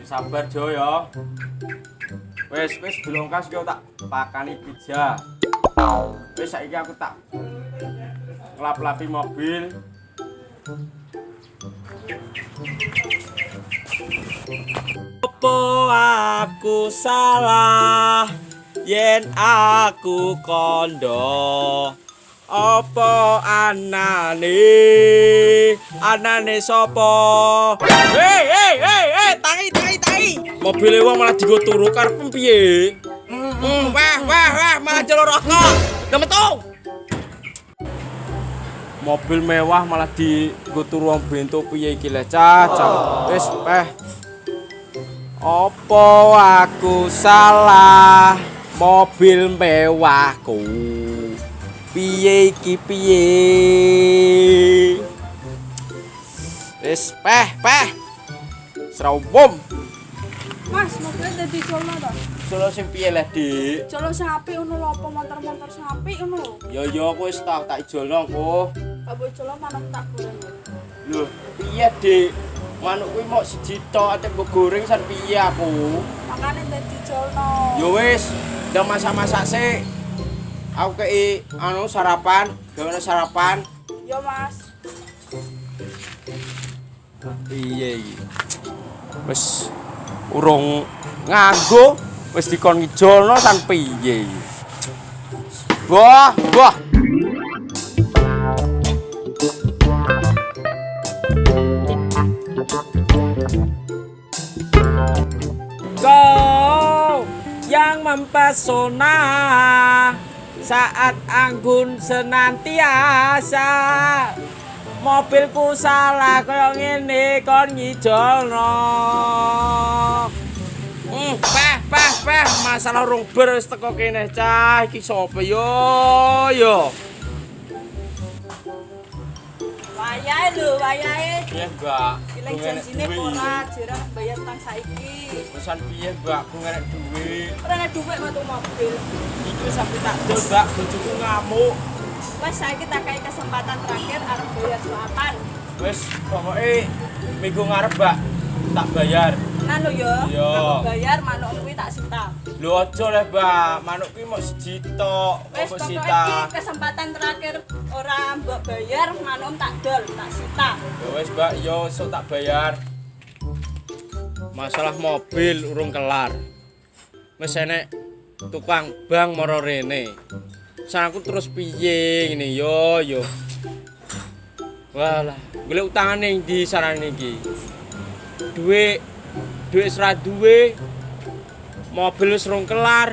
Sabar Jo ya. Wis belongkas ki tak pakani pizza. Wis saiki aku tak ngelap-lapi mobil. Apa aku salah yen aku kondo? Apa anane sapa? Hei, tangi. Mobile wong malah digo turu karep piye? Wah, malah jalur rokok. Nemetu. Mobil mewah malah digo turu wong bento piye iki le, Cah. Wis, Apa aku salah? Mobil mewahku. Piye iki piye? Wis Serawom. Mas, mobilnya dadi colo to? Colo sing piye le, Dik? Colo sapi ngono lho, apa motor-motor sapi ngono lho. Ya aku wis tak ijolno kok. Apa colo manuk tak goreng. Lho, piye, Dik? Manuk kuwi mok siji tok ate mbok goreng san piye aku? Makane dadi colo. Ya wis, ndak masak-masak sik. Aku kei sarapan, gawe sarapan. Yo, Mas. Piye iki? Wis urung nganggo, wis dikon ngijolno san piye iki? Wah. Kau yang mempesona saat anggun senantiasa. Mobilku salah kaya ngene kon ngijolno. Masalah rong ber wis teko kene, Cah. Iki sapa yo? Wayahe. Piye, Mbak? Ileng janjine ora jerah bayar tang saiki. Pesan piye, Mbak? Ku ngerek duit. Ora ana dhuwit metu mobil. Iki sampe tak dol, Mbak. Bojoku ngamuk. Wes saiki tak kai kesempatan terakhir arep bayar suapan. Wis, pokoke minggu ngarep, Mbak. Tak bayar. Nah lho yo, Iya. aku bayar manuk kuwi tak sita. Lho aja le, Mbak. Manuk kuwi mok siji tok. Wes Kok pokoke sita? iki kesempatan terakhir ora mbok bayar manuk tak dol, tak sita. Ya wis, Mbak, yo esuk tak bayar. Masalah mobil urung kelar. Wis enek tukang bank moro rene. Sanku terus piye ngene yo. Walah, golek utangane ning ndi sarane iki? Duit ora duwe. Mobil wis urung kelar,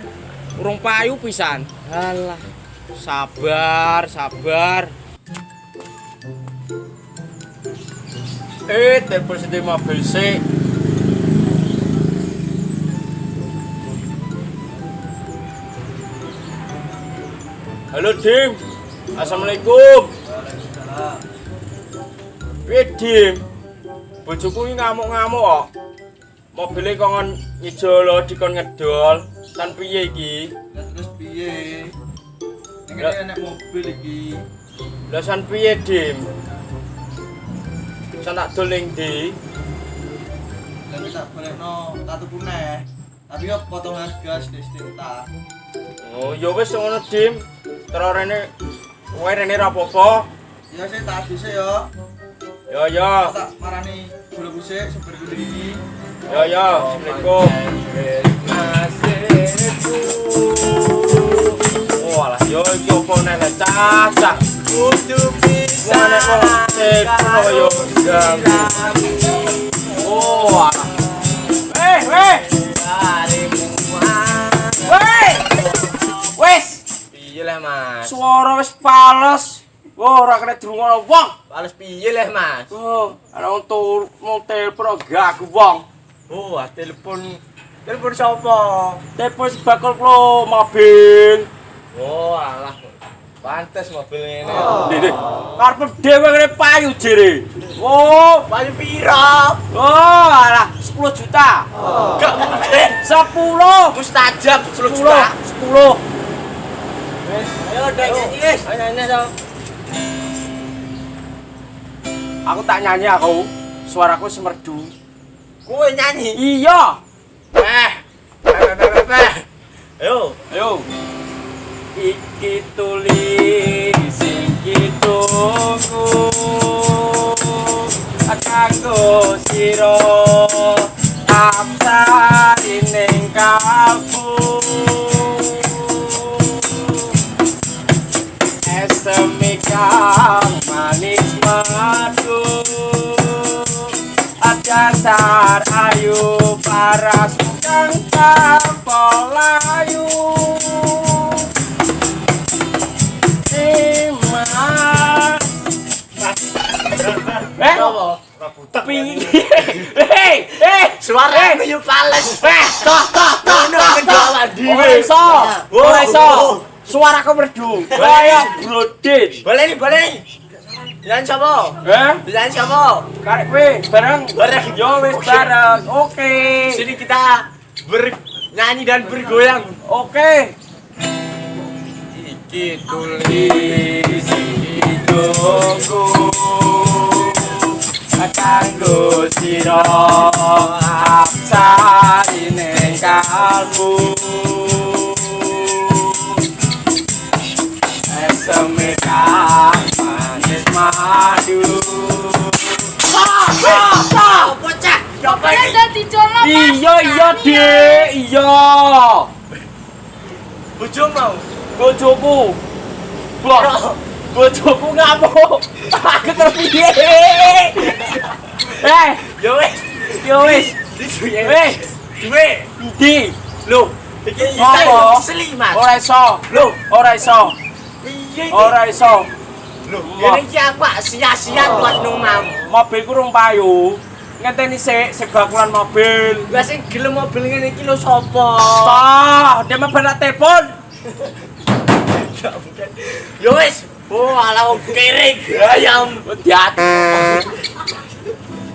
urung payu pisan. Halah. Sabar. Telepon sing mobil sik. Halo, Dim. Assalamualaikum. Waalaikumsalam. Piye, Dim? Bojoku iki ngamuk-ngamuk kok. Mobile kon ngijolo dikon ngedol. Tan piye iki? Lah terus piye? Nek enek mobil iki. Lah san piye, Dim? San tak dol ning ndi? Lah tak bolehno tak tuku neh. Tapi kok potongan gas distinta. Oh, ya wis ngono, Dim. Terus rene kowe rene ra apa-apa. Ya sih tak dhisik ya. Ya. Tak marani gula busik sumber iki. Ya. Assalamualaikum. Oh, alah yo iki opo nek cacah. Kudu bisa. Mana kok yo Oh, alah. Wes. Piye lah, Mas? Suara wis pales. Oh, ora kena dirungono wong. Pales piye lah, Mas? Oh, ana wong mau telepon gagu wong. Oh, telepon sapa? Telepon bakal klo mobil. Oh, alah. Pantes mobil ngene. Dik. Karep dhewe ngene payu jere. Oh, Payu pira? oh, alah 10 juta. Gak mungkin. 10. Mustajab 10 10. juta. 10. Ayo, Dek, wis. Ayo, Aku tak nyanyi aku. Suaraku semerdu. Kowe nyanyi. Iya. Ayo. Ayo. Iki tuli sing kitunggu. Kanggo sira absari ning kalbu. Semikang manis madu Adasar ayu paras kang tapolayu Iman Hei Suara aku yo pales. Ora iso suaraku merdu kaya brodit. Boleh nih. Jangan siapa? Jangan siapa? Karek kowe bareng. Yo wis bareng. Oke. Sini kita bernyanyi dan bergoyang. Oke. Iki tulis iki tunggu kanggo sira absari ning kalbu. Semekang manis madu. Bocah. Pokoknya dadi colok. Iya, Dek. Iya. Bojo mau. Bojoku. Bojoku ngamuk. Aku terpiye. Yo wis. Duwe. Di. Lho, Iki apa? Seliman. Ora iso. Lho, Ora iso. piye iki? Ora iso. Lho, ngene iki aku sia-sia buat numam. Mobilku rung payu. Ngenteni sik bakulan mobil. Lah sing gelem mobil ngene iki lho sapa? Dia mah berak telepon. Yo wis. Oh, ala wong kirik. Ayam. Hati-hati.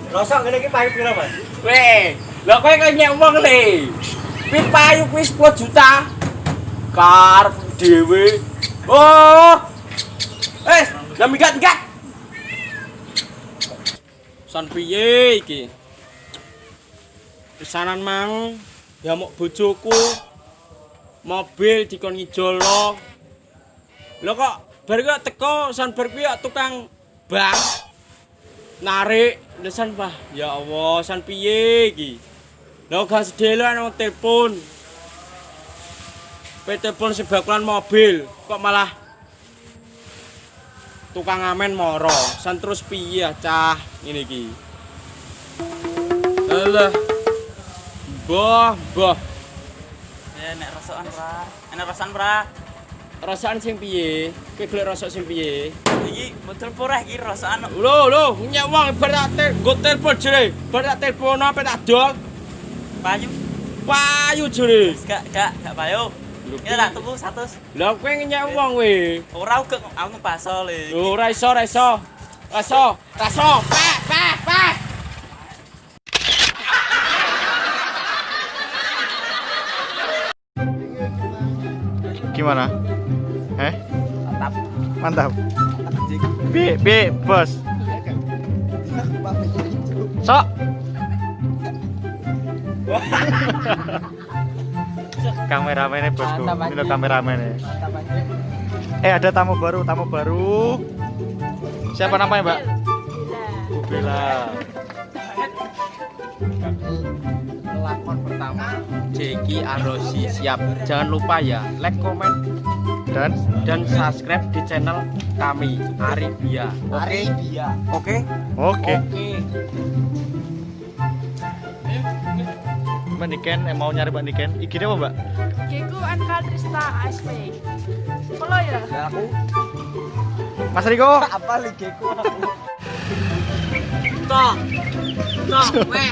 Rasa ngene iki payu pira, Mas? Weh, lha kowe kok nyek wong le. Pi payu kuwi 10 juta. Karep dhewe. Oh. Lah minggat. San piye iki? Pesanan mang ya mok bojoku. Mobil dikon ngijolo. Lho kok bar kok teko san bar kuwi tukang bank. Narik lesan Pak. Ya Allah, san piye iki? Lah gak sedelo nang telepon. Telepon sebakulan mobil, kok malah tukang ngamen moro. San terus piye cah ngene iki? Alah. Boh. Nek rasokan, Pra. Enak rasan, Pra. Rasaan sing piye? Kowe golek rasa sing piye? Iki betul purah iki rasokan. Lho, nyek wong bar tak nggo telepon jere. Bar tak telepon apa tak dol? Payu jere. Gak payo. Ini tak tuku 100. Lah kowe nyek wong we. Ora uga aku ngepaso le. Lho, ora iso. Pak. Gimana? Mantap. B, bos. Sok. Kameramennya bosku. Ini lo kameramennya. Ada tamu baru. Siapa namanya, Mbak? Bu Bella. Lakon pertama Jeki Arosi siap. Jangan lupa ya like, komen dan subscribe di channel kami Aribia. Oke? Oke. Mbak Niken, mau nyari Mbak Niken. IG-nya apa, Mbak? Giku NK Trista ASP. Kalau ya? Aku Mas Riko. apa ligeku aku? Tok, weh.